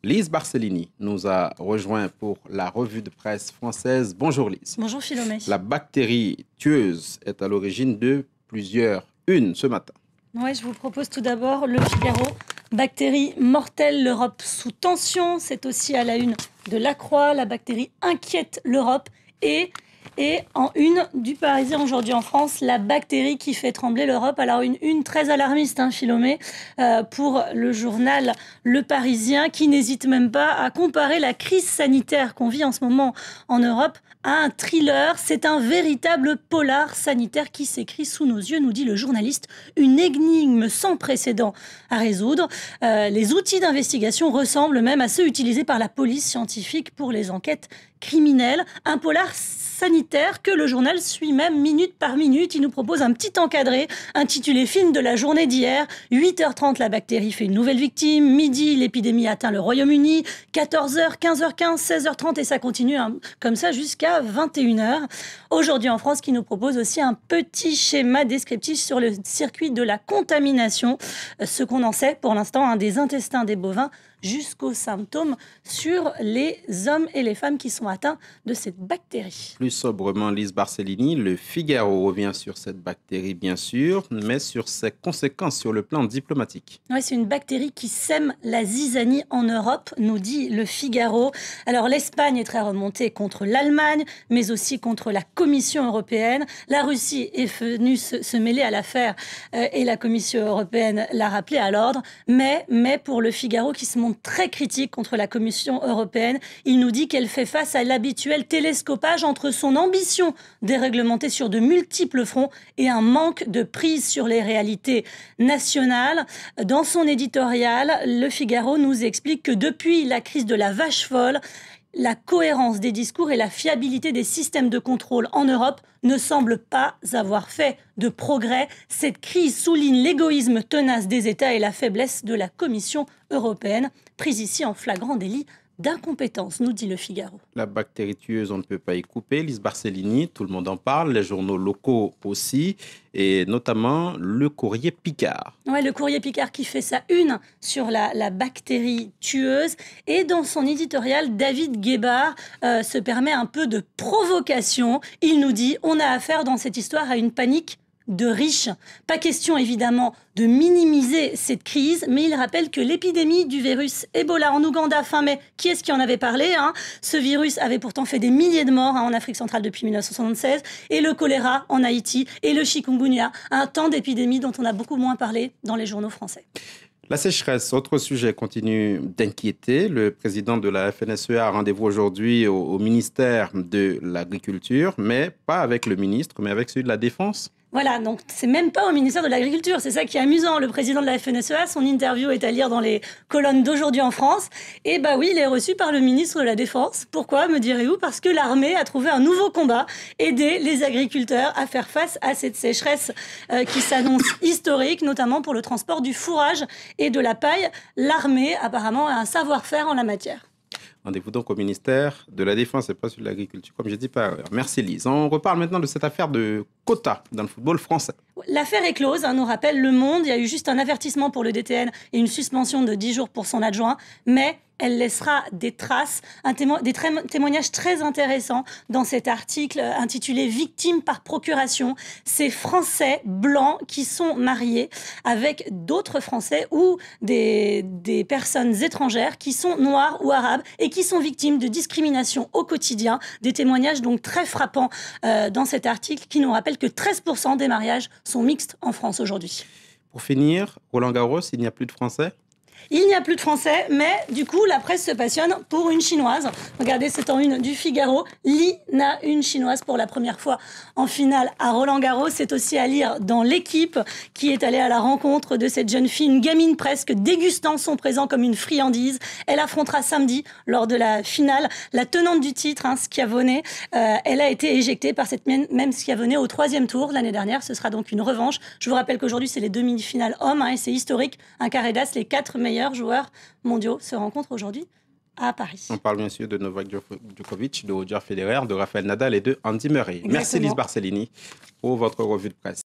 Lise Barcellini nous a rejoint pour la revue de presse française. Bonjour Lise. Bonjour Philomé. La bactérie tueuse est à l'origine de plusieurs unes ce matin. Oui, je vous propose tout d'abord Le Figaro. Bactérie mortelle, l'Europe sous tension. C'est aussi à la une de La Croix. La bactérie inquiète l'Europe. Et en une du Parisien aujourd'hui en France, la bactérie qui fait trembler l'Europe. Alors une une très alarmiste, Philomé, pour le journal Le Parisien, qui n'hésite même pas à comparer la crise sanitaire qu'on vit en ce moment en Europe à un thriller. C'est un véritable polar sanitaire qui s'écrit sous nos yeux, nous dit le journaliste. Une énigme sans précédent à résoudre. Les outils d'investigation ressemblent même à ceux utilisés par la police scientifique pour les enquêtes criminelles. Un polar sanitaire que le journal suit même minute par minute. Il nous propose un petit encadré intitulé Film de la journée d'hier. 8h30, la bactérie fait une nouvelle victime. Midi, l'épidémie atteint le Royaume-Uni. 14h, 15h15, 16h30 et ça continue comme ça jusqu'à 21h. Aujourd'hui en France, qui nous propose aussi un petit schéma descriptif sur le circuit de la contamination. Ce qu'on en sait pour l'instant, des intestins des bovins jusqu'aux symptômes sur les hommes et les femmes qui sont atteints de cette bactérie. Plus sobrement, Lise Barcellini, Le Figaro revient sur cette bactérie, bien sûr, mais sur ses conséquences sur le plan diplomatique. Oui, c'est une bactérie qui sème la zizanie en Europe, nous dit Le Figaro. Alors, l'Espagne est très remontée contre l'Allemagne, mais aussi contre la Commission européenne. La Russie est venue se mêler à l'affaire et la Commission européenne l'a rappelé à l'ordre. Mais pour Le Figaro, qui se montre très critique contre la Commission européenne, il nous dit qu'elle fait face à l'habituel télescopage entre son ambition déréglementée sur de multiples fronts et un manque de prise sur les réalités nationales. Dans son éditorial, Le Figaro nous explique que depuis la crise de la vache folle, la cohérence des discours et la fiabilité des systèmes de contrôle en Europe ne semblent pas avoir fait de progrès. Cette crise souligne l'égoïsme tenace des États et la faiblesse de la Commission européenne, prise ici en flagrant délit d'incompétence, nous dit Le Figaro. La bactérie tueuse, on ne peut pas y couper. Lise Barcellini, tout le monde en parle, les journaux locaux aussi, et notamment le Courrier Picard. Oui, le Courrier Picard qui fait sa une sur la bactérie tueuse. Et dans son éditorial, David Guébard se permet un peu de provocation. Il nous dit « On a affaire dans cette histoire à une panique de riches ». Pas question évidemment de minimiser cette crise, mais il rappelle que l'épidémie du virus Ebola en Ouganda fin mai, qui est-ce qui en avait parlé, Ce virus avait pourtant fait des milliers de morts en Afrique centrale depuis 1976, et le choléra en Haïti, et le chikungunya, un temps d'épidémie dont on a beaucoup moins parlé dans les journaux français. La sécheresse, autre sujet, continue d'inquiéter. Le président de la FNSEA a rendez-vous aujourd'hui au ministère de l'Agriculture, mais pas avec le ministre, mais avec celui de la Défense. Voilà, donc c'est même pas au ministère de l'Agriculture, c'est ça qui est amusant. Le président de la FNSEA, son interview est à lire dans les colonnes d'Aujourd'hui en France. Et oui, il est reçu par le ministre de la Défense. Pourquoi, me direz-vous? Parce que l'armée a trouvé un nouveau combat, aider les agriculteurs à faire face à cette sécheresse qui s'annonce historique, notamment pour le transport du fourrage et de la paille. L'armée, apparemment, a un savoir-faire en la matière. Rendez-vous donc au ministère de la Défense et pas sur l'Agriculture, comme j'ai dit par ailleurs. Merci Lise. On reparle maintenant de cette affaire de quotas dans le football français. L'affaire est close, nous rappelle Le Monde. Il y a eu juste un avertissement pour le DTN et une suspension de 10 jours pour son adjoint. Mais elle laissera des traces, des témoignages très intéressants dans cet article intitulé « Victimes par procuration ». Ces Français blancs qui sont mariés avec d'autres Français ou des personnes étrangères qui sont noires ou arabes et qui sont victimes de discrimination au quotidien. Des témoignages donc très frappants dans cet article qui nous rappelle que 13% des mariages sont mixtes en France aujourd'hui. Pour finir, Roland Garros, il n'y a plus de Français ? Il n'y a plus de Français, mais du coup, la presse se passionne pour une Chinoise. Regardez, c'est en une du Figaro. Li Na, une Chinoise pour la première fois en finale à Roland-Garros. C'est aussi à lire dans L'Équipe, qui est allée à la rencontre de cette jeune fille, une gamine presque, dégustant son présent comme une friandise. Elle affrontera samedi, lors de la finale, la tenante du titre, Schiavone. Elle a été éjectée par cette même Schiavone au 3e tour l'année dernière. Ce sera donc une revanche. Je vous rappelle qu'aujourd'hui, c'est les demi-finales hommes, et c'est historique. Un carré d'as, les 4 meilleurs joueurs mondiaux se rencontrent aujourd'hui à Paris. On parle bien sûr de Novak Djokovic, de Roger Federer, de Rafael Nadal et de Andy Murray. Exactement. Merci Lise Barcellini pour votre revue de presse.